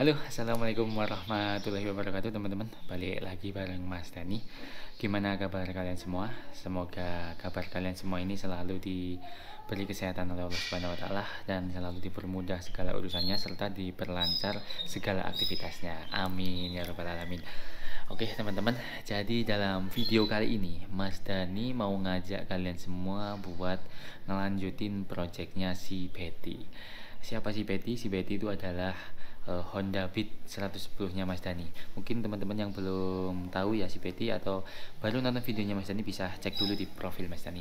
Halo, assalamualaikum warahmatullahi wabarakatuh teman-teman. Balik lagi bareng Mas Dani. Gimana kabar kalian semua? Semoga kabar kalian semua ini selalu diberi kesehatan oleh Allah Subhanahu Wa Taala dan selalu dipermudah segala urusannya serta diperlancar segala aktivitasnya. Amin ya rabbal alamin. Oke teman-teman, jadi dalam video kali ini Mas Dani mau ngajak kalian semua buat ngelanjutin projectnya si Betty. Siapa si Betty? Si Betty itu adalah Honda Beat 110-nya Mas Dani. Mungkin teman-teman yang belum tahu ya si Betty atau baru nonton videonya Mas Dani bisa cek dulu di profil Mas Dani.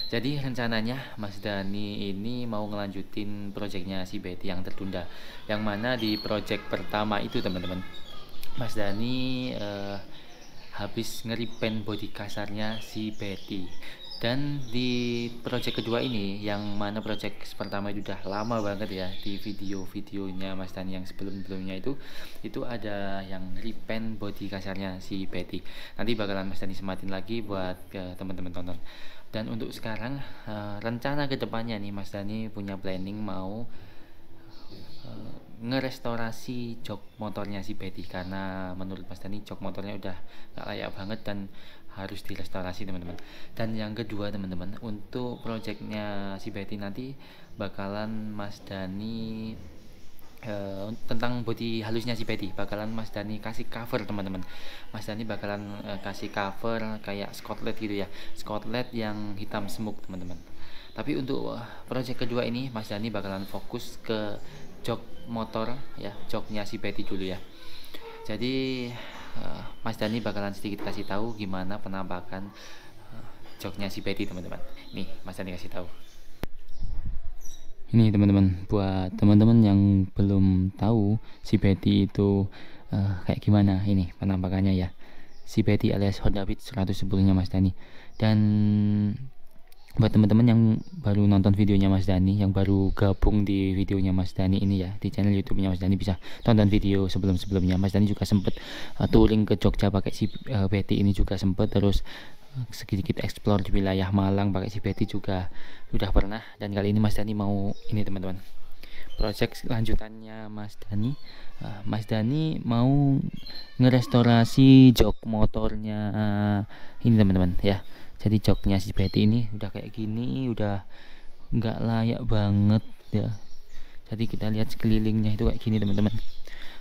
Jadi rencananya Mas Dani ini mau ngelanjutin projectnya si Betty yang tertunda. Yang mana di project pertama itu teman-teman, Mas Dani habis ngeripen body kasarnya si Betty. Dan di project kedua ini, yang mana project pertama itu udah lama banget ya, di video-videonya Mas Dani yang sebelum-sebelumnya itu ada yang repaint body kasarnya si Betty. Nanti bakalan Mas Dani sematin lagi buat teman-teman tonton. Dan untuk sekarang rencana kedepannya nih Mas Dani punya planning mau ngerestorasi jok motornya si Betty, karena menurut Mas Dani jok motornya udah gak layak banget dan harus direstorasi teman-teman. Dan yang kedua teman-teman, untuk projectnya si Betty nanti bakalan Mas Dani tentang body halusnya si Betty bakalan Mas Dani kasih cover teman-teman. Mas Dani bakalan kasih cover kayak Scotland gitu ya, Scotland yang hitam smoke teman-teman. Tapi untuk project kedua ini Mas Dani bakalan fokus ke jok motor ya, joknya si Betty dulu ya. Jadi Mas Dani bakalan sedikit kasih tahu gimana penampakan joknya si Betty teman-teman. Nih Mas Dani kasih tahu. Ini teman-teman, buat teman-teman yang belum tahu si Betty itu kayak gimana, ini penampakannya ya. Si Betty alias Honda Beat 110-nya Mas Dani. Dan buat teman-teman yang baru nonton videonya Mas Dani, yang baru gabung di videonya Mas Dani ini ya, di channel YouTube-nya Mas Dani, bisa tonton video sebelum-sebelumnya. Mas Dani juga sempet touring ke Jogja pakai si Betty ini juga sempet, terus sedikit explore di wilayah Malang pakai si Betty juga sudah pernah. Dan kali ini Mas Dani mau ini teman-teman, project lanjutannya Mas Dani. Mas Dani mau ngerestorasi jok motornya ini teman-teman ya. Jadi joknya si Betty ini udah kayak gini, udah nggak layak banget ya. Jadi kita lihat sekelilingnya itu kayak gini teman-teman.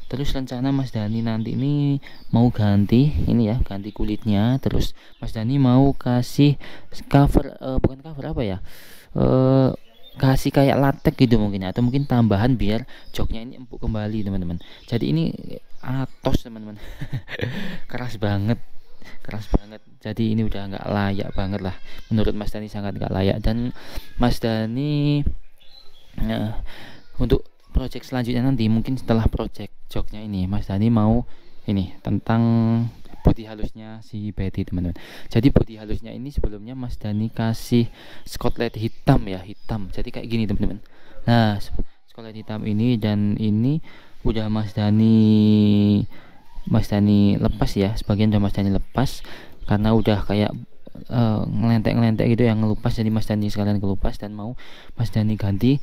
Terus rencana Mas Dani nanti ini mau ganti ini ya, ganti kulitnya. Terus Mas Dani mau kasih cover, bukan cover apa ya, kasih kayak latex gitu mungkin, atau mungkin tambahan biar joknya ini empuk kembali teman-teman. Jadi ini atos teman-teman. keras banget keras banget. Jadi ini udah nggak layak banget lah, menurut Mas Dani sangat nggak layak. Dan Mas Dani untuk project selanjutnya nanti, mungkin setelah project joknya ini, Mas Dani mau ini tentang body halusnya si Betty teman-teman. Jadi body halusnya ini sebelumnya Mas Dani kasih Scotland hitam ya, hitam. Jadi kayak gini teman-teman. Nah Scotland hitam ini, dan ini udah Mas Dani lepas ya, sebagian udah Mas Dani lepas karena udah kayak ngelentek-ngelentek gitu yang ngelupas. Jadi Mas Dani sekalian kelupas dan mau Mas Dani ganti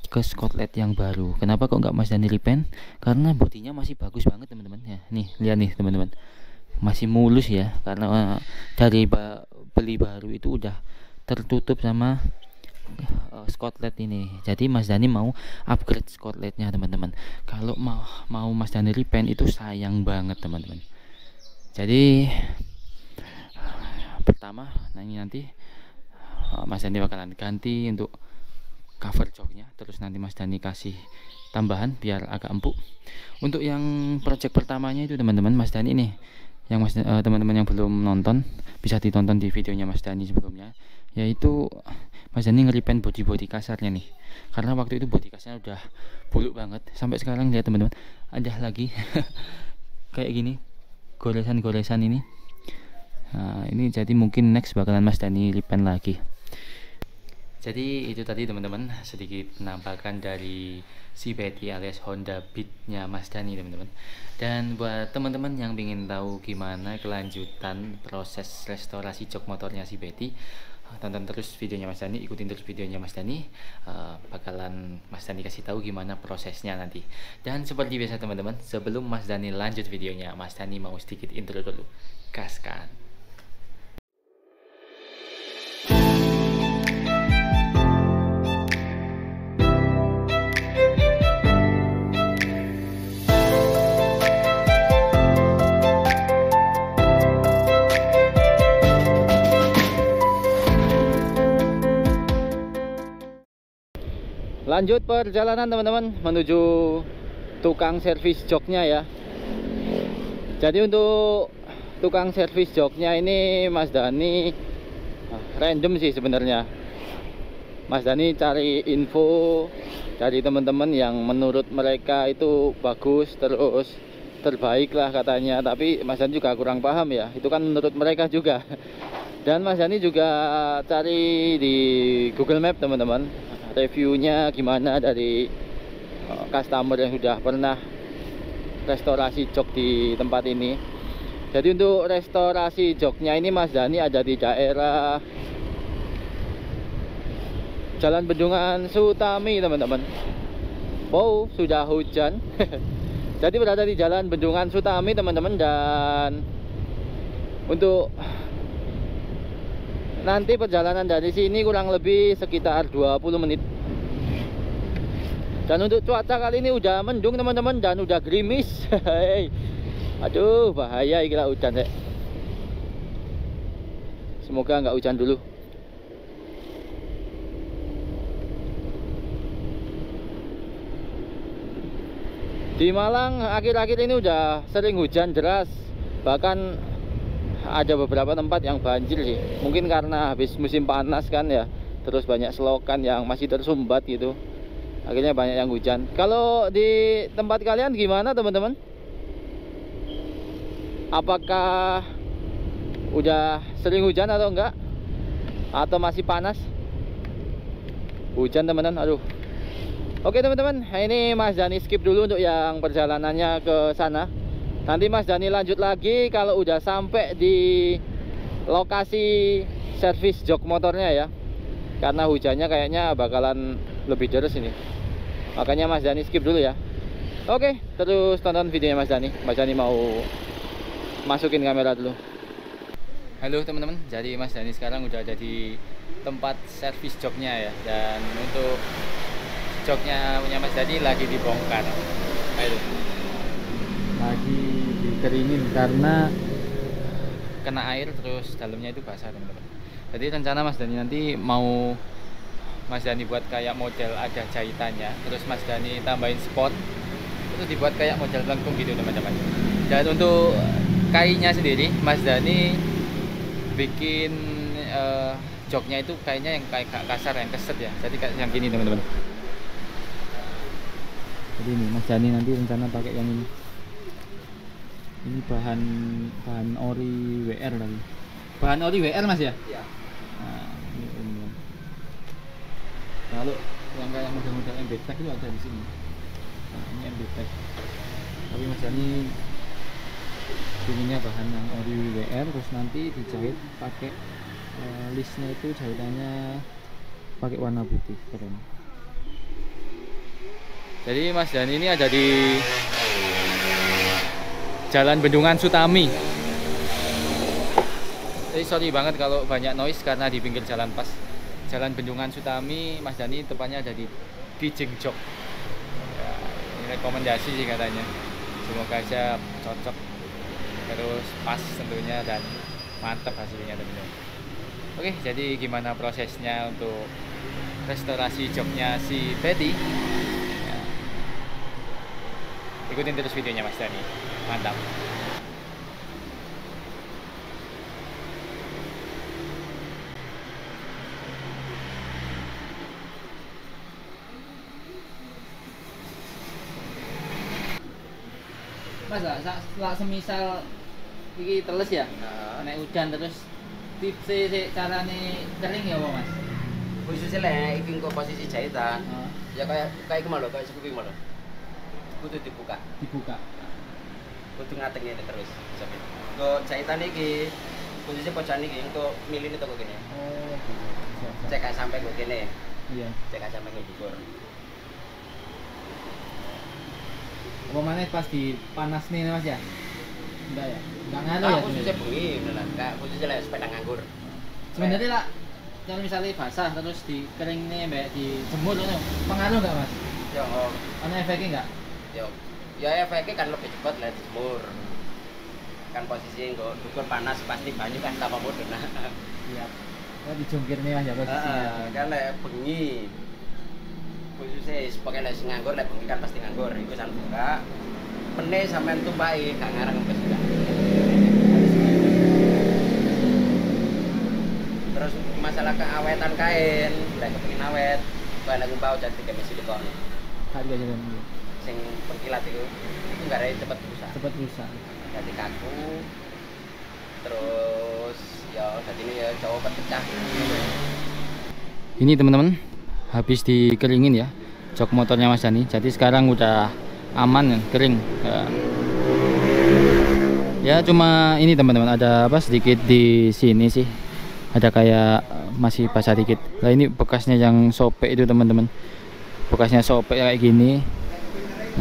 ke Scotland yang baru. Kenapa kok nggak Mas Dani repaint? Karena bodinya masih bagus banget teman-teman ya. Nih lihat nih teman-teman, masih mulus ya, karena dari beli baru itu udah tertutup sama Scotland ini. Jadi Mas Dani mau upgrade Scotlandnya teman-teman. Kalau mau Mas Dani repaint itu sayang banget teman-teman. Jadi pertama nanti Mas Dani bakalan ganti untuk cover joknya. Terus nanti Mas Dani kasih tambahan biar agak empuk. Untuk yang project pertamanya itu teman-teman, Mas Dani nih, yang teman-teman yang belum nonton bisa ditonton di videonya Mas Dani sebelumnya, yaitu Mas Dani ngeripen body kasarnya nih. Karena waktu itu body kasarnya udah buluk banget. Sampai sekarang lihat teman-teman, ada lagi kayak gini goresan-goresan ini. Nah, ini jadi mungkin next bakalan Mas Dani repaint lagi. Jadi itu tadi teman-teman, sedikit penampakan dari si Betty alias Honda Beat-nya Mas Dani teman-teman. Dan buat teman-teman yang ingin tahu gimana kelanjutan proses restorasi jok motornya si Betty, tonton terus videonya Mas Dani, ikutin terus videonya Mas Dani. Bakalan Mas Dani kasih tahu gimana prosesnya nanti. Dan seperti biasa teman-teman, sebelum Mas Dani lanjut videonya, Mas Dani mau sedikit intro dulu. Gaskan. Lanjut perjalanan teman-teman menuju tukang servis joknya ya. Jadi untuk tukang servis joknya ini Mas Dani random sih sebenarnya. Mas Dani cari info dari teman-teman yang menurut mereka itu bagus terus terbaik lah katanya. Tapi Mas Dani juga kurang paham ya. Itu kan menurut mereka juga. Dan Mas Dani juga cari di Google Map teman-teman, reviewnya gimana dari customer yang sudah pernah restorasi jok di tempat ini. Jadi untuk restorasi joknya ini Mas Dani ada di daerah Jalan Bendungan Sutami teman-teman. Wow, sudah hujan. Jadi berada di Jalan Bendungan Sutami teman-teman. Dan untuk nanti perjalanan dari sini kurang lebih sekitar 20 menit. Dan untuk cuaca kali ini udah mendung teman-teman dan udah gerimis. Aduh, bahaya gila hujan ya. Semoga nggak hujan dulu. Di Malang akhir-akhir ini udah sering hujan deras. Bahkan ada beberapa tempat yang banjir sih. Mungkin karena habis musim panas kan ya. Terus banyak selokan yang masih tersumbat gitu. Akhirnya banyak yang hujan. Kalau di tempat kalian gimana teman-teman? Apakah udah sering hujan atau enggak? Atau masih panas? Hujan teman-teman, aduh. Oke teman-teman, ini Mas Dani skip dulu untuk yang perjalanannya ke sana. Nanti Mas Dani lanjut lagi kalau udah sampai di lokasi servis jok motornya ya. Karena hujannya kayaknya bakalan lebih deras ini. Makanya Mas Dani skip dulu ya. Oke, terus tonton videonya Mas Dani. Mas Dani mau masukin kamera dulu. Halo teman-teman, jadi Mas Dani sekarang udah ada di tempat servis joknya ya. Dan untuk joknya punya Mas Dani lagi dibongkar. Ayo. Lagi dikeringin karena kena air terus dalamnya itu basah teman-teman. Jadi rencana Mas Dani nanti mau Mas Dani buat kayak model ada jahitannya, terus Mas Dani tambahin spot, terus dibuat kayak model lengkung gitu teman-teman. Dan untuk kainnya sendiri Mas Dani bikin joknya itu kayaknya yang kayak kasar, yang keset ya. Jadi kayak yang gini teman-teman. Jadi ini Mas Dani nanti rencana pakai yang ini. Ini bahan ori WR lagi. Bahan ori WR Mas ya? Iya. Nah, ini. Kalau yang kayak model-model MB-Tech itu ada di sini. Nah, ini MB-Tech. Tapi Mas Dani pinginnya bahan yang ori WR, terus nanti dijahit pakai listnya itu jahitannya pakai warna putih, keren. Jadi Mas Dani ini ada di Jalan Bendungan Sutami. Jadi sorry banget kalau banyak noise karena di pinggir jalan pas. Jalan Bendungan Sutami, Mas Dani tepatnya ada di Kijing Jok. Ya, ini rekomendasi sih katanya. Semoga aja cocok, terus pas tentunya dan mantap hasilnya teman-teman. Oke, jadi gimana prosesnya untuk restorasi joknya si Betty? Ya. Ikutin terus videonya Mas Dani. Mantap. Mas lah semisal iki teles ya, nek hujan terus tips carane kering ya apa Mas? Posisi lek iki kok posisi jahitan. Ya kayak kemana lho, kayak sekuping malah. Kudu dibuka. Dibuka. Kudu ngateng ini terus. Kok jahitan iki posisi pojokan iki untuk milih itu kok gini. Oh, gitu. Cek gak sampai kok gini. Iya. Cek gak sampai ngukur. Apa mana pas di panas nih Mas ya? Enggak ya? Enggak ngaruh ya? Posisi bengi beneran. Enggak posisi lek sepeda nganggur. Sebenarnya lah kalau misalnya basah terus dikering nih mbak dijemur itu pengaruh nggak Mas? Yo, Ada efeknya nggak? yo. Ya efeknya kan lebih cepat lek dijemur. Kan posisi nggo dukur panas pasti banyu kan tambah mudun. Iya. Oh dijungkir nih Mas ya posisinya. Kan lek bengi khususnya sebagai lek nganggur lek bengi kan pasti nganggur iku san buka pene sampean tumpahi gak ngarang wis enggak. Terus masalah keawetan kain lek kepengin awet bahan ngumpau jadi kayak silikon Harga jalan dulu. sing pengkilat itu enggak cepet rusak Cepat rusak. jadi kaku terus ya jadi ini ya cowok pecah. Ini teman-teman habis dikeringin ya jok motornya Mas Dani. Jadi sekarang udah aman kering. Ya cuma ini teman-teman ada apa sedikit di sini sih. Ada kayak masih basah dikit. Nah ini bekasnya yang sobek itu teman-teman. Bekasnya sobek kayak gini.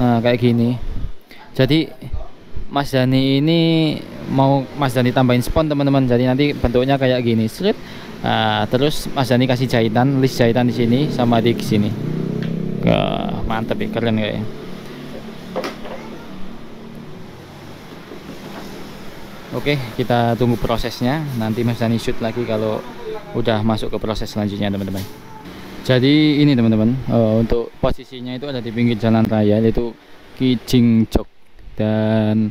Nah kayak gini. Jadi Mas Dani ini mau Mas Dani tambahin spon teman-teman. Jadi nanti bentuknya kayak gini. Srit. Terus Mas Dani kasih jahitan, list jahitan di sini sama di sini. Mantep ya, keren kayaknya. Oke, kita tunggu prosesnya. Nanti Mas Dani shoot lagi kalau udah masuk ke proses selanjutnya teman-teman. Jadi ini teman-teman, untuk posisinya itu ada di pinggir jalan raya yaitu Kijing Jok dan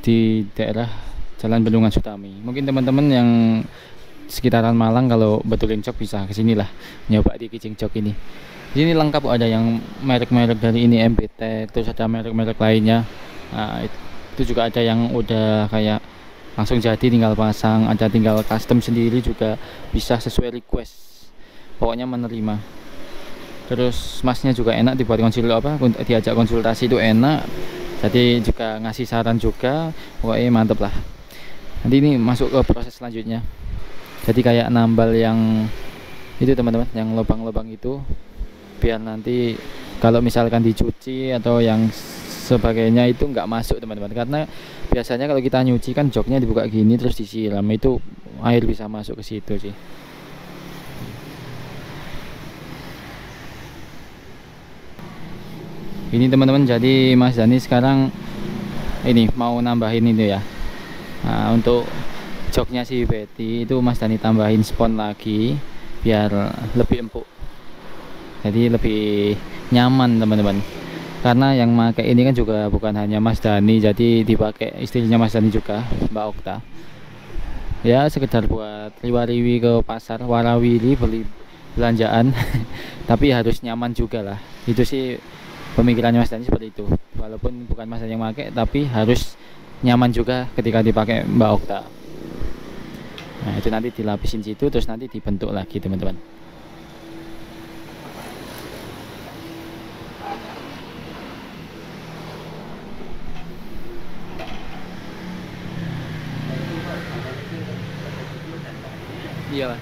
di daerah Jalan Bendungan Sutami. Mungkin teman-teman yang sekitaran Malang kalau betulin jok bisa kesini lah nyoba di Kijing Jok ini. Di sini lengkap, ada yang merek-merek dari ini MBT, terus ada merek-merek lainnya. Nah, itu juga ada yang udah kayak langsung jadi tinggal pasang, ada tinggal custom sendiri juga bisa sesuai request. Pokoknya menerima. Terus masnya juga enak dibuat diajak konsultasi itu enak. Jadi juga ngasih saran juga, pokoknya mantep lah. Nanti ini masuk ke proses selanjutnya. Jadi kayak nambal yang itu teman-teman, yang lubang-lubang itu biar nanti kalau misalkan dicuci atau yang sebagainya itu nggak masuk teman-teman, karena biasanya kalau kita nyuci kan joknya dibuka gini terus disiram, itu air bisa masuk ke situ sih. Ini teman-teman, jadi Mas Dani sekarang ini mau nambahin itu ya. Nah, untuk joknya si Betty itu Mas Dani tambahin spon lagi biar lebih empuk, jadi lebih nyaman teman-teman. Karena yang pakai ini kan juga bukan hanya Mas Dani, jadi dipakai istrinya Mas Dani juga, Mbak Okta. Ya sekedar buat riwa-riwi ke pasar, warawiri beli belanjaan tapi harus nyaman juga lah. Itu sih pemikirannya Mas Dani seperti itu. Walaupun bukan Mas Dani yang pakai, tapi harus nyaman juga ketika dipakai Mbak Okta. Nah itu nanti dilapisin situ, terus nanti dibentuk lagi teman-teman. Iya Pak.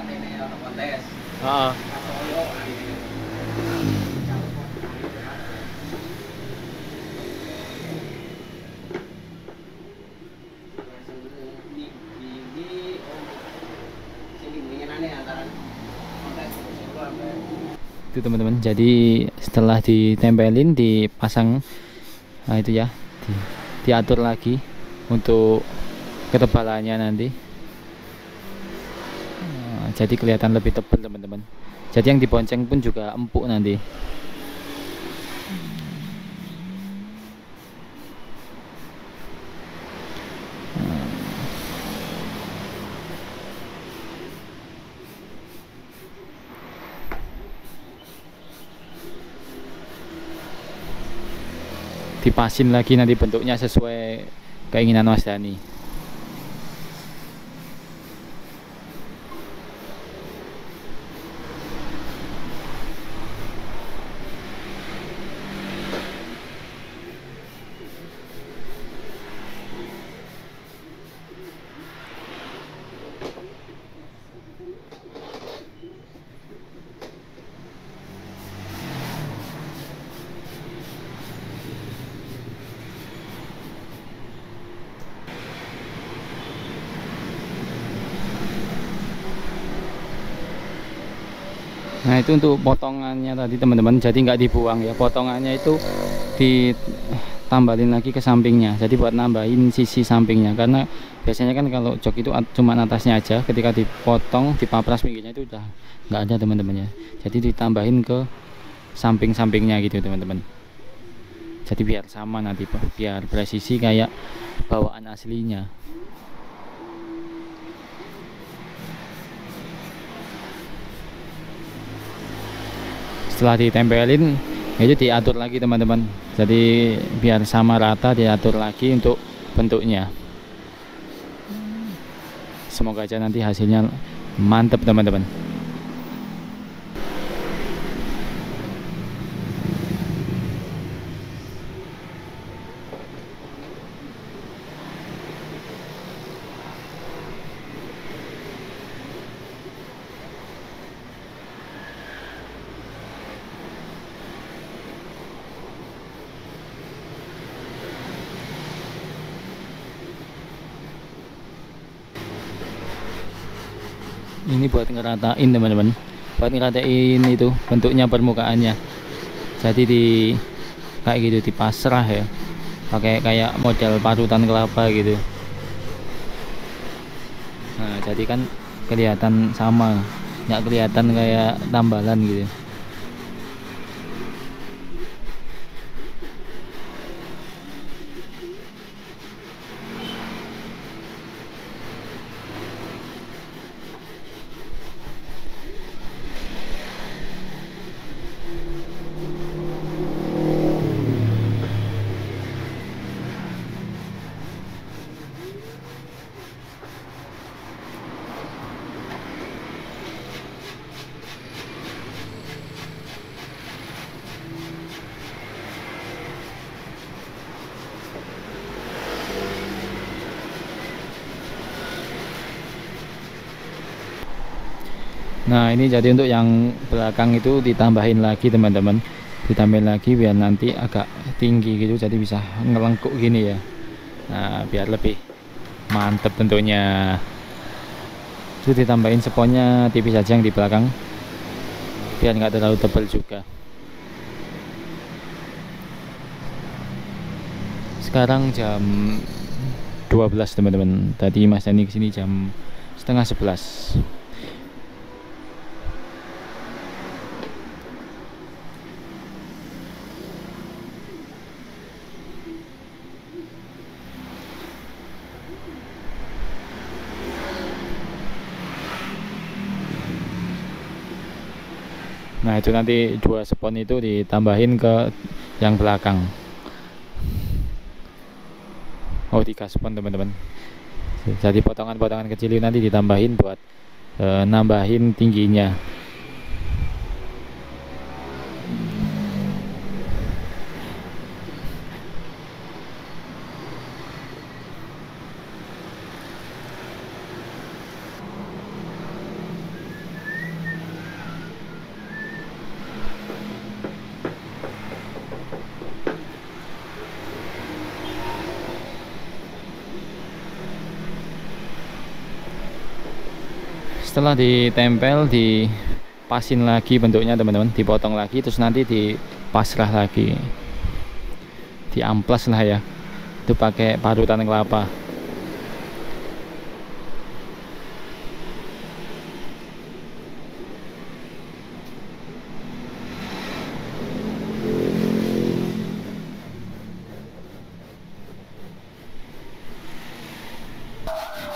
Ini ono kontes. Heeh. Itu teman-teman, jadi setelah ditempelin dipasang, nah itu ya diatur lagi untuk ketebalannya nanti. Nah, jadi kelihatan lebih tebal teman-teman, jadi yang dibonceng pun juga empuk nanti. dipasin lagi nanti bentuknya sesuai keinginan Mas Dani. Nah itu untuk potongannya tadi teman-teman, jadi nggak dibuang ya, potongannya itu ditambahin lagi ke sampingnya, jadi buat nambahin sisi sampingnya, karena biasanya kan kalau jok itu cuma atasnya aja, ketika dipotong dipapras pinggirnya itu udah nggak ada teman-teman ya, jadi ditambahin ke samping-sampingnya gitu teman-teman, jadi biar sama nanti, biar presisi kayak bawaan aslinya. Setelah ditempelin itu diatur lagi teman-teman, jadi biar sama rata diatur lagi untuk bentuknya. Semoga aja nanti hasilnya mantep teman-teman. Ini buat ngeratain teman-teman, buat ngeratain itu bentuknya permukaannya, jadi kayak gitu dipasrah ya, pakai kayak model parutan kelapa gitu. Nah jadi kan kelihatan sama, nggak kelihatan kayak tambalan gitu. Nah ini jadi untuk yang belakang itu ditambahin lagi teman-teman, ditambahin lagi biar nanti agak tinggi gitu, jadi bisa ngelengkuk gini ya. Nah biar lebih mantep tentunya. Itu ditambahin sponnya tipis aja yang di belakang, biar nggak terlalu tebal juga. Sekarang jam 12 teman-teman, tadi Mas Dani kesini jam setengah 11. Nah itu nanti 2 spon itu ditambahin ke yang belakang. Oh 3 spon teman-teman. Jadi potongan-potongan kecil ini nanti ditambahin buat nambahin tingginya. Setelah ditempel, dipasin lagi bentuknya teman-teman, dipotong lagi, terus nanti dipasrah lagi, diamplas lah ya, itu pakai parutan kelapa.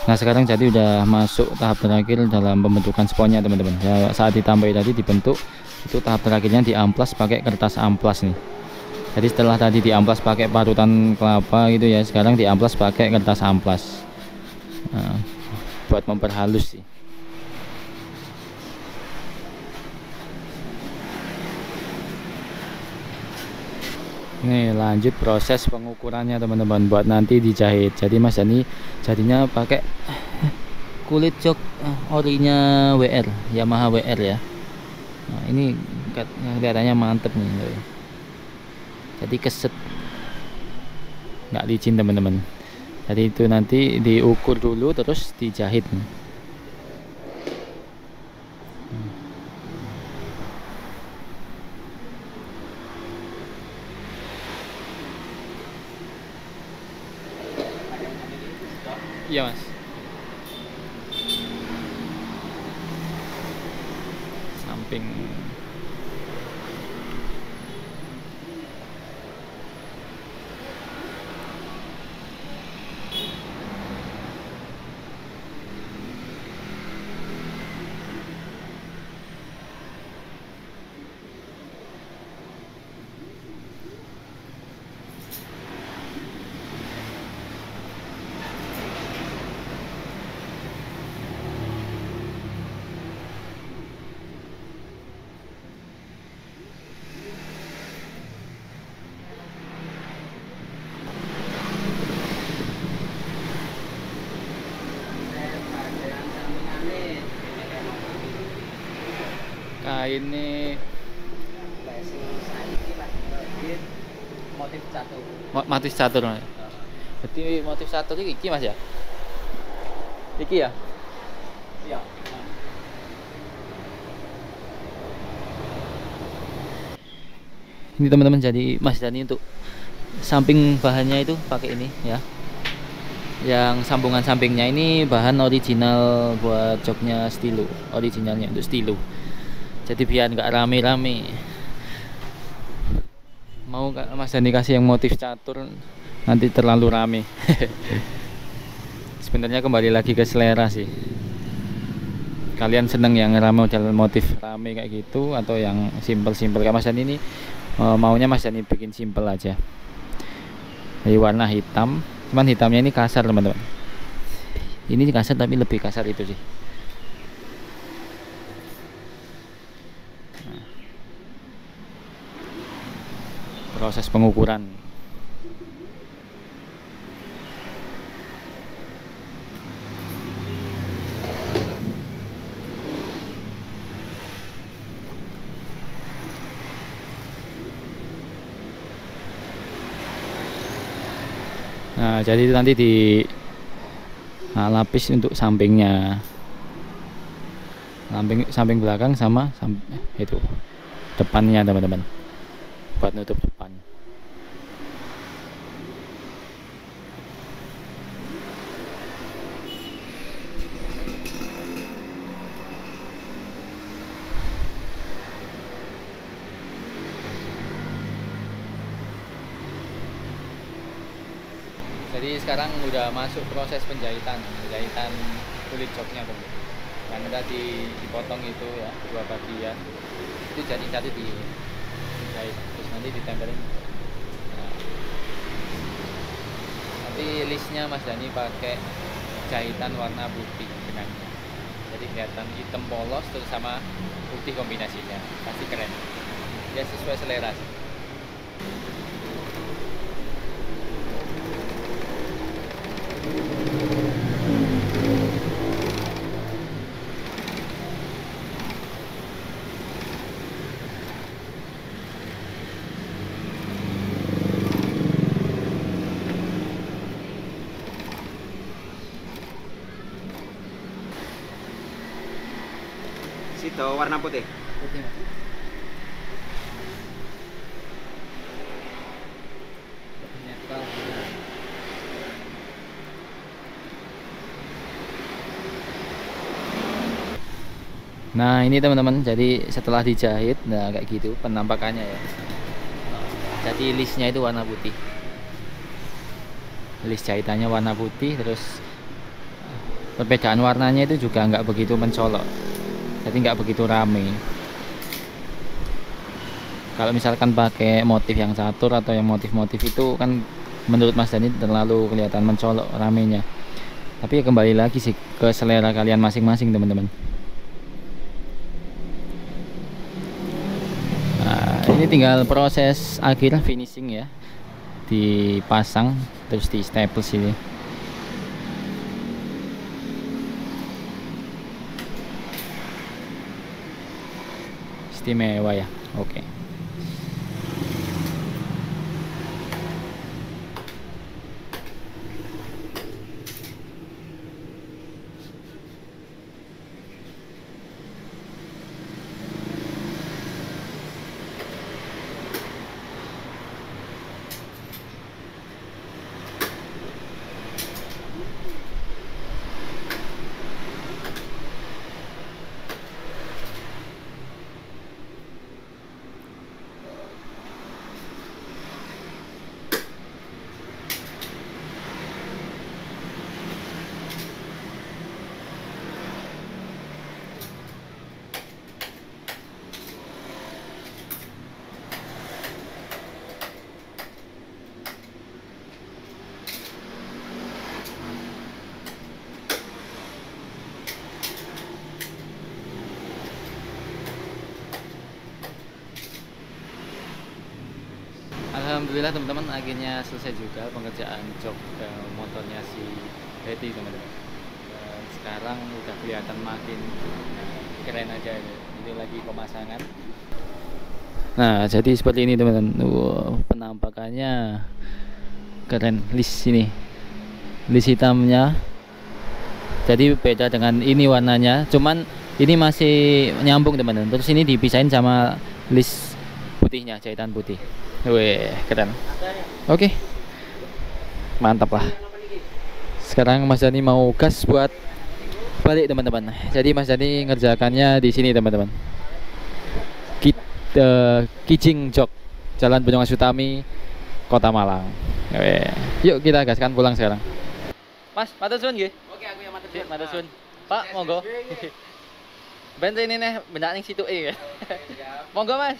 Nah sekarang jadi udah masuk tahap terakhir dalam pembentukan sponnya teman-teman ya, saat ditambahi tadi dibentuk, itu tahap terakhirnya diamplas pakai kertas amplas nih. Jadi setelah tadi diamplas pakai parutan kelapa gitu ya, sekarang diamplas pakai kertas amplas. Nah, buat memperhalus sih. Nih lanjut proses pengukurannya teman-teman buat nanti dijahit. Jadi Mas Dani jadinya pakai kulit jok orinya WR, Yamaha WR ya. Nah, ini kelihatannya mantep nih. Jadi keset, nggak licin teman-teman. Jadi itu nanti diukur dulu terus dijahit. Iya Mas. Samping. Kainnya motif catur. motif catur. Berarti motif catur iki Mas ya? Iki ya? Iya. Ini teman-teman, jadi Mas Dani untuk samping bahannya itu pakai ini ya. Yang sambungan sampingnya ini bahan original buat joknya stilo, originalnya untuk stilo. Jadi biar nggak rame-rame. Mau Mas Dani kasih yang motif catur nanti terlalu rame. Sebenarnya kembali lagi ke selera sih. Kalian seneng yang rame model motif rame kayak gitu atau yang simple-simple kayak Mas Dani ini? Maunya Mas Dani bikin simple aja. Jadi warna hitam, cuman hitamnya ini kasar teman-teman. Ini kasar tapi lebih kasar itu sih. Proses pengukuran. Nah, jadi itu nanti di lapis untuk sampingnya, samping belakang sama itu depannya teman-teman, buat nutup depan. Jadi sekarang udah masuk proses penjahitan kulit joknya teman. Yang udah dipotong itu ya, dua bagian. Itu jadi satu dijahit, terus nanti ditempelin. Nah, nanti listnya Mas Dani pakai jahitan warna putih benangnya. Jadi kelihatan hitam polos terus sama putih kombinasinya, pasti keren. Ya sesuai selera sih. Situ warna putih. Putih Mas. Lebih netral. Nah ini teman-teman, jadi setelah dijahit, nah kayak gitu penampakannya ya. Jadi listnya itu warna putih, list jahitannya warna putih, terus perbedaan warnanya itu juga nggak begitu mencolok, jadi nggak begitu rame. Kalau misalkan pakai motif yang catur atau yang motif-motif itu kan menurut Mas Dani terlalu kelihatan mencolok ramenya. Tapi ya kembali lagi sih ke selera kalian masing-masing teman-teman. Nah, ini tinggal proses akhir finishing ya, dipasang terus di staples ini. Istimewa ya. Oke. Alhamdulillah teman-teman, akhirnya selesai juga pengerjaan jok motornya si Betty teman-teman. Sekarang udah kelihatan makin keren aja ini. Ini lagi pemasangan. Nah jadi seperti ini teman-teman. Penampakannya keren. List ini, list hitamnya. Jadi beda dengan ini warnanya. Cuman ini masih nyambung teman-teman. Terus ini dipisahin sama list putihnya, jahitan putih. Wih, keren. Oke. Mantap lah. Sekarang Mas Dani mau gas buat balik teman-teman. Jadi Mas Dani ngerjakannya di sini teman-teman. Kijing Jok, Jalan Bendungan Sutami, Kota Malang. Wih. Yuk kita gaskan pulang sekarang. Mas, matur suwun nggih. Oke, aku yang matur Matur suwun. Pak, monggo. Ben ini nih benda ning situke ya. Monggo Mas.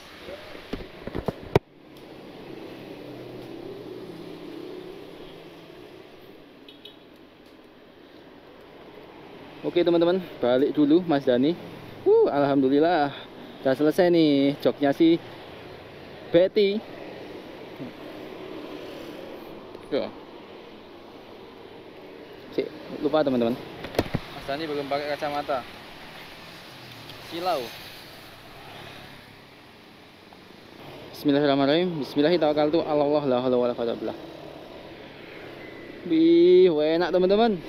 Oke teman-teman, balik dulu Mas Dani. Alhamdulillah udah selesai nih joknya si Betty. Lupa teman-teman, Mas Dani belum pakai kacamata. Silau. Bismillahirrahmanirrahim. Bismillahirrahmanirrahim. Allah la haula wala quwwata illa billah. Wih, enak teman-teman.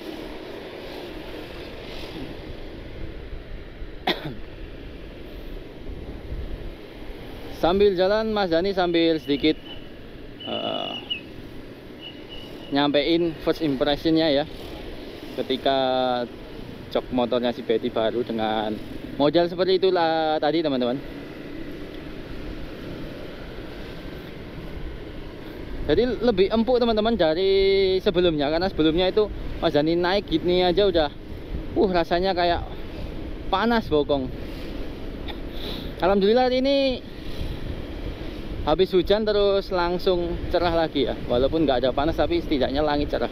Sambil jalan Mas Dani sambil sedikit nyampein first impressionnya ya, ketika jok motornya si Betty baru dengan model seperti itulah tadi teman-teman. Jadi lebih empuk teman-teman dari sebelumnya, karena sebelumnya itu Mas Dani naik gini aja udah rasanya kayak panas bokong. Alhamdulillah ini habis hujan terus langsung cerah lagi ya, walaupun nggak ada panas tapi setidaknya langit cerah.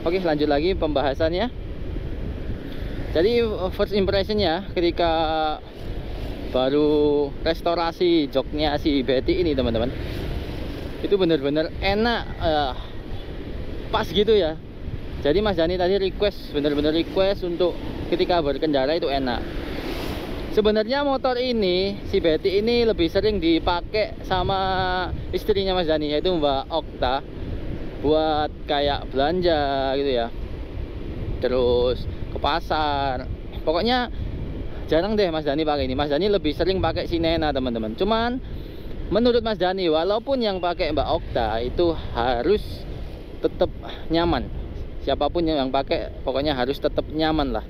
Oke, lanjut lagi pembahasannya. Jadi first impressionnya ketika baru restorasi joknya si Betty ini teman-teman, itu bener-bener enak, pas gitu ya. Jadi Mas Dani tadi request, bener-bener request untuk ketika berkendara itu enak. Sebenarnya motor ini, si Betty ini lebih sering dipakai sama istrinya Mas Dani, yaitu Mbak Okta, buat kayak belanja gitu ya, terus ke pasar. Pokoknya jarang deh Mas Dani pakai ini. Mas Dani lebih sering pakai si Nena teman-teman. Cuman menurut Mas Dani, walaupun yang pakai Mbak Okta itu harus tetap nyaman. Siapapun yang pakai pokoknya harus tetap nyaman lah.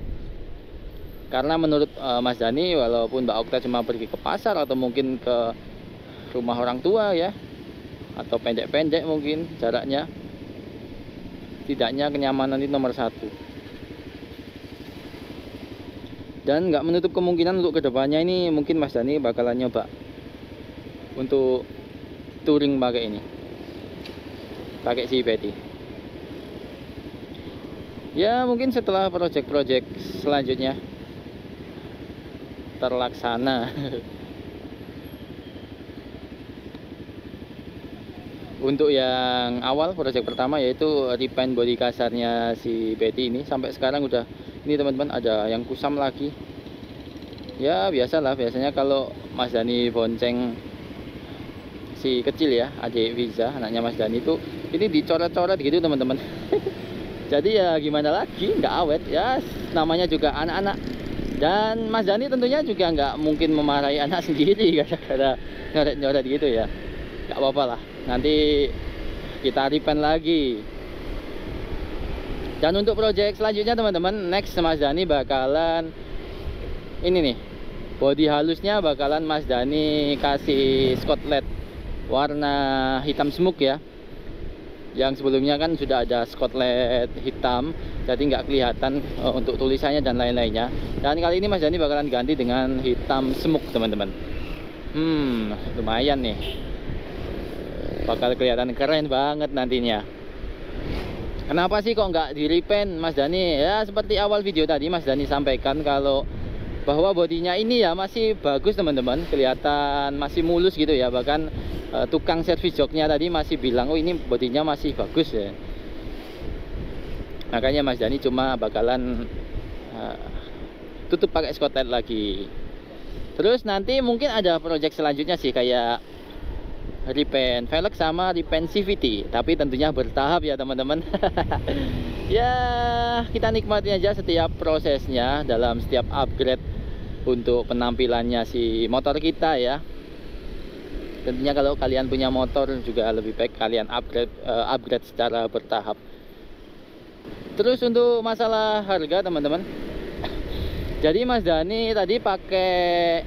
Karena menurut Mas Dani, walaupun Mbak Okta cuma pergi ke pasar atau mungkin ke rumah orang tua ya, atau pendek-pendek mungkin jaraknya, tidaknya kenyamanan itu nomor satu. Dan nggak menutup kemungkinan untuk kedepannya ini mungkin Mas Dani bakalan nyoba untuk touring pakai ini, pakai si Betty. Ya mungkin setelah project-project selanjutnya terlaksana untuk yang awal project pertama yaitu repaint bodi kasarnya si Betty ini, sampai sekarang udah ini teman-teman, ada yang kusam lagi. Ya biasalah, biasanya kalau Mas Dani bonceng si kecil ya, adik Wiza, anaknya Mas Dani itu ini dicoret-coret gitu teman-teman. Jadi ya gimana lagi, nggak awet ya, namanya juga anak-anak. Dan Mas Dani tentunya juga nggak mungkin memarahi anak sendiri gara-gara nyoret-nyoret gitu ya. Nggak apa-apa lah, nanti kita repaint lagi. Dan untuk project selanjutnya teman-teman, next Mas Dani bakalan ini nih, bodi halusnya bakalan Mas Dani kasih Scotland warna hitam smoke ya. Yang sebelumnya kan sudah ada Scotland hitam, jadi nggak kelihatan untuk tulisannya dan lain-lainnya. Dan kali ini Mas Dani bakalan ganti dengan hitam smoke teman-teman. Lumayan nih, bakal kelihatan keren banget nantinya. Kenapa sih kok nggak di repaint Mas Dani? Ya seperti awal video tadi Mas Dani sampaikan kalau bahwa bodinya ini ya masih bagus teman-teman, kelihatan masih mulus gitu ya. Bahkan tukang servis joknya tadi masih bilang, oh ini bodinya masih bagus ya. Makanya Mas Dani cuma bakalan tutup pakai Scotland lagi. Terus nanti mungkin ada project selanjutnya sih, kayak repaint velg sama repaint CVT, tapi tentunya bertahap ya teman-teman. Ya kita nikmati aja setiap prosesnya dalam setiap upgrade untuk penampilannya si motor kita ya. Tentunya kalau kalian punya motor juga lebih baik kalian upgrade secara bertahap. Terus untuk masalah harga teman-teman, jadi Mas Dani tadi pakai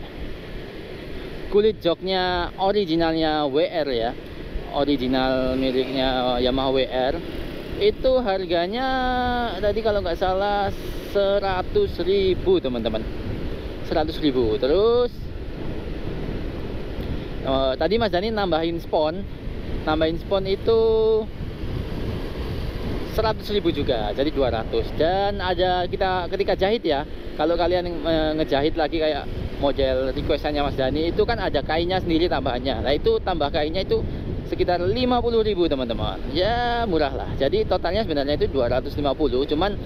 kulit joknya originalnya WR ya, original miliknya Yamaha WR. Itu harganya tadi kalau nggak salah 100.000 teman-teman, 100.000. Terus tadi Mas Dani nambahin spon itu 100.000 juga, jadi 200. Dan ada kita ketika jahit ya, kalau kalian ngejahit lagi kayak model requestannya Mas Dani itu kan ada kainnya sendiri tambahannya. Nah itu tambah kainnya itu sekitar 50.000 teman-teman. Ya murah lah. Jadi totalnya sebenarnya itu 250. Cuman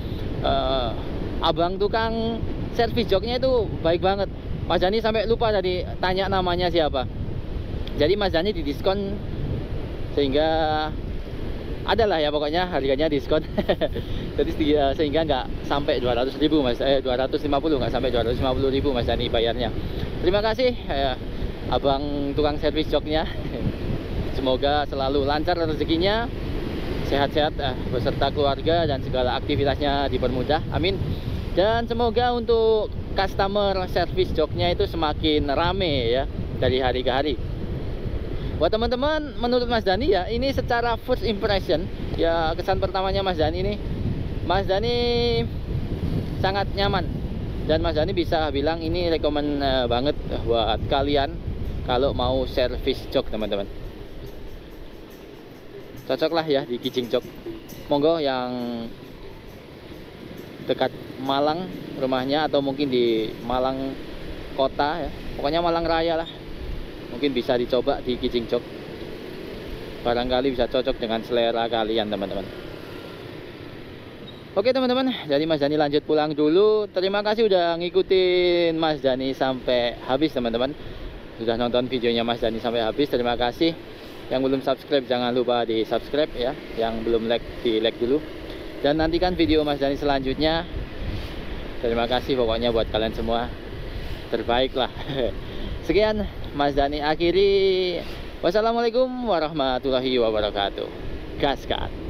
abang tukang servis joknya itu baik banget. Mas Dani sampai lupa tadi tanya namanya siapa. Jadi Mas Dani didiskon sehingga adalah ya pokoknya harganya diskon. Jadi sehingga nggak sampai 200.000 Mas, 250 nggak sampai 250.000 Mas Dani bayarnya. Terima kasih abang tukang servis joknya. Semoga selalu lancar rezekinya, sehat-sehat beserta keluarga dan segala aktivitasnya dipermudah, amin. Dan semoga untuk customer servis joknya itu semakin rame ya dari hari ke hari. Buat teman-teman, menurut Mas Dani ya, ini secara first impression ya, kesan pertamanya Mas Dani ini, Mas Dani sangat nyaman. Dan Mas Dani bisa bilang ini rekomen banget buat kalian kalau mau servis jok teman-teman. Cocok lah ya di Kijing Jok. Monggo yang dekat Malang rumahnya, atau mungkin di Malang kota ya, pokoknya Malang Raya lah, mungkin bisa dicoba di Kijing Jok. Barangkali bisa cocok dengan selera kalian teman-teman. Oke teman-teman, jadi Mas Dani lanjut pulang dulu. Terima kasih udah ngikutin Mas Dani sampai habis teman-teman. Sudah nonton videonya Mas Dani sampai habis, terima kasih. Yang belum subscribe jangan lupa di subscribe ya. Yang belum like di like dulu. Dan nantikan video Mas Dani selanjutnya. Terima kasih pokoknya buat kalian semua. Terbaik lah. Sekian Mas Dani akhiri. Wassalamualaikum warahmatullahi wabarakatuh. Gaskan.